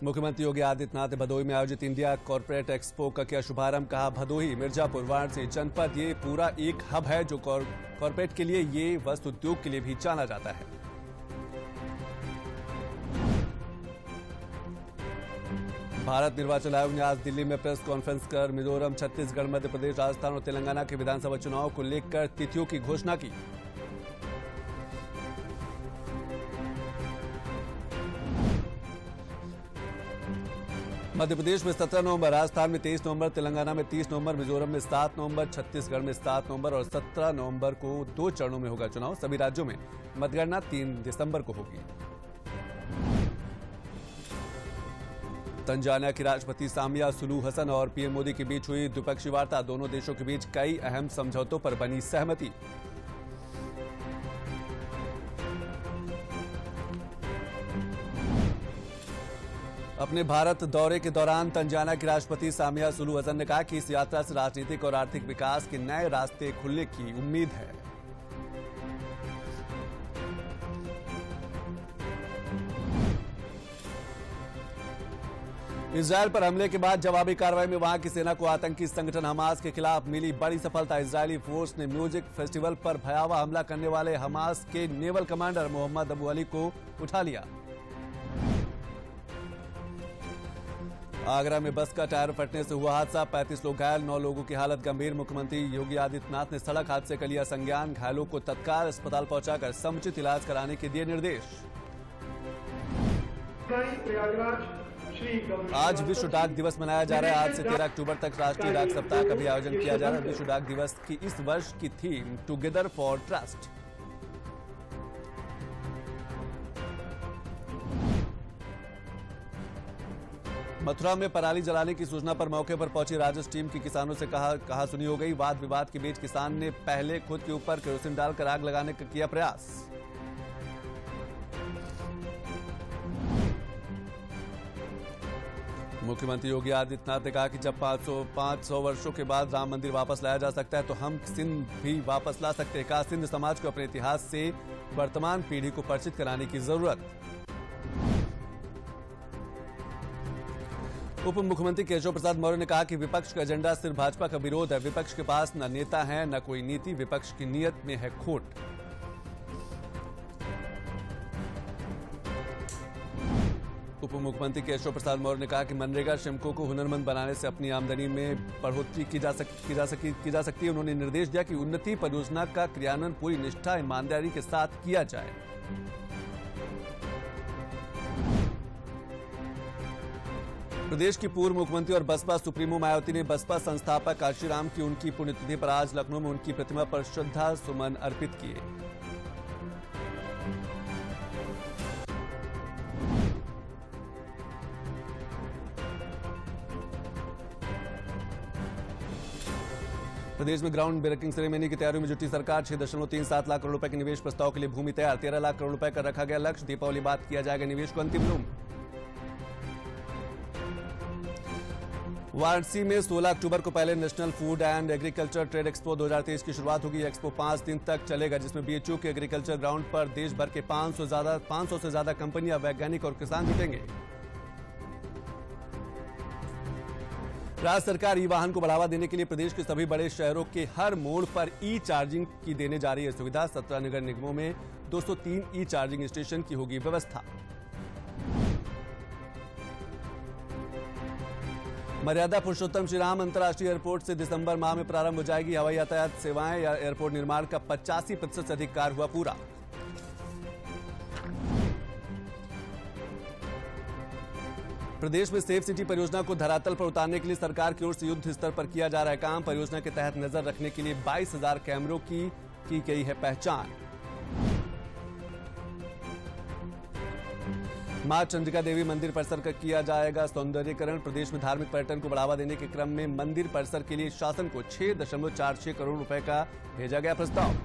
मुख्यमंत्री योगी आदित्यनाथ ने भदोही में आयोजित इंडिया कॉर्पोरेट एक्सपो का किया शुभारंभ। कहा, भदोही, मिर्जापुर, वाराणसी जनपद ये पूरा एक हब है जो कॉर्पोरेट के लिए, ये वस्त्र उद्योग के लिए भी जाना जाता है। भारत निर्वाचन आयोग ने आज दिल्ली में प्रेस कॉन्फ्रेंस कर मिजोरम, छत्तीसगढ़, मध्य प्रदेश, राजस्थान और तेलंगाना के विधानसभा चुनाव को लेकर तिथियों की घोषणा की। मध्य प्रदेश में 17 नवंबर, राजस्थान में 23 नवंबर, तेलंगाना में 30 नवंबर, मिजोरम में 7 नवंबर, छत्तीसगढ़ में 7 नवंबर और 17 नवंबर को 2 चरणों में होगा चुनाव। सभी राज्यों में मतगणना 3 दिसंबर को होगी। तंजानिया की राष्ट्रपति सामिया सुलूहु हसन और पीएम मोदी के बीच हुई द्विपक्षीय वार्ता। दोनों देशों के बीच कई अहम समझौतों पर बनी सहमति। अपने भारत दौरे के दौरान तंजानिया की राष्ट्रपति सामिया सुलूहु हसन ने कहा कि इस यात्रा से राजनीतिक और आर्थिक विकास के नए रास्ते खुलने की उम्मीद है। इजरायल पर हमले के बाद जवाबी कार्रवाई में वहां की सेना को आतंकी संगठन हमास के खिलाफ मिली बड़ी सफलता। इजरायली फोर्स ने म्यूजिक फेस्टिवल पर भयावह हमला करने वाले हमास के naval commander Mohammed Abu Ali को उठा लिया। आगरा में बस का टायर फटने से हुआ हादसा, 35 लोग घायल, 9 लोगों की हालत गंभीर। मुख्यमंत्री योगी आदित्यनाथ ने सड़क हादसे का लिया संज्ञान। घायलों को तत्काल अस्पताल पहुंचाकर समुचित इलाज कराने के दिए निर्देश। आज विश्व डाक दिवस मनाया जा रहा है। आज से 13 अक्टूबर तक राष्ट्रीय डाक सप्ताह का भी आयोजन किया जा रहा है। विश्व डाक दिवस की इस वर्ष की theme together for trust. Mathura में पराली जलाने की सूचना पर मौके पर पहुंची राजस्व टीम की किसानों से कहा सुनी हो गई। वाद विवाद के बीच किसान ने पहले खुद के ऊपर केरोसिन डालकर आग लगाने का किया प्रयास। मुख्यमंत्री योगी आदित्यनाथ ने कहा कि जब 500 वर्षों के बाद राम मंदिर वापस लाया जा सकता है तो हम सिंध भी वापस ला सकते हैं। कहा, सिंध समाज को अपने इतिहास से वर्तमान पीढ़ी को परिचित कराने की जरूरत। उप मुख्यमंत्री केशव प्रसाद मौर्य ने कहा कि विपक्ष का एजेंडा सिर्फ भाजपा का विरोध है। विपक्ष के पास न नेता है न कोई नीति, विपक्ष की नीयत में है खोट। उप मुख्यमंत्री केशव प्रसाद मौर्य ने कहा कि मनरेगा श्रमिकों को हुनरमंद बनाने से अपनी आमदनी में बढ़ोतरी की जा सकती है। उन्होंने निर्देश दिया कि उन्नति परियोजना का क्रियान्वयन पूरी निष्ठा, ईमानदारी के साथ किया जाए। प्रदेश की पूर्व मुख्यमंत्री और बसपा सुप्रीमो मायावती ने बसपा संस्थापक काशीराम की उनकी पुण्यतिथि पर आज लखनऊ में उनकी प्रतिमा पर श्रद्धा सुमन अर्पित किए। प्रदेश में ग्राउंड ब्रेकिंग सेरेमनी की तैयारियों में जुटी सरकार। 6.37 लाख करोड़ रुपए के निवेश प्रस्ताव के लिए भूमि तैयार। 13 लाख करोड़ रुपए का रखा गया लक्ष्य। दीपावली बाद किया जाएगा निवेश को अंतिम रूप। वाराणसी में 16 अक्टूबर को पहले national food and agriculture trade expo 2023 की शुरुआत होगी। एक्सपो 5 दिन तक चलेगा, जिसमें बीएचयू के एग्रीकल्चर ग्राउंड पर देश भर के 500 से ज्यादा कंपनियां, वैज्ञानिक और किसान जुटेंगे। राज्य सरकार ई वाहन को बढ़ावा देने के लिए प्रदेश के सभी बड़े शहरों के हर मोड़ पर ई चार्जिंग की देने जा रही है सुविधा। 17 नगर निगमों में 203 ई चार्जिंग स्टेशन की होगी व्यवस्था। मर्यादा पुरुषोत्तम श्रीराम अंतर्राष्ट्रीय एयरपोर्ट से दिसंबर माह में प्रारंभ हो जाएगी हवाई यातायात सेवाएं। एयरपोर्ट निर्माण का 85% से अधिक कार्य हुआ पूरा। प्रदेश में सेफ सिटी परियोजना को धरातल पर उतारने के लिए सरकार की ओर से युद्ध स्तर पर किया जा रहा है काम। परियोजना के तहत नजर रखने के लिए 22,000 कैमरों की गई है पहचान। मां चंद्रिका देवी मंदिर परिसर का किया जाएगा सौंदर्यीकरण। प्रदेश में धार्मिक पर्यटन को बढ़ावा देने के क्रम में मंदिर परिसर के लिए शासन को 6.46 करोड़ रुपए का भेजा गया प्रस्ताव।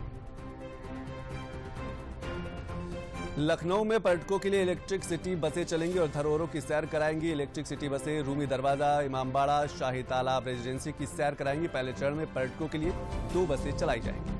लखनऊ में पर्यटकों के लिए इलेक्ट्रिक सिटी बसें चलेंगी और धरोहरों की सैर कराएंगी। इलेक्ट्रिक सिटी बसें रूमी दरवाजा, इमामबाड़ा, शाही तालाब, रेजिडेंसी की सैर कराएंगी। पहले चरण में पर्यटकों के लिए 2 बसें चलाई जाएंगी।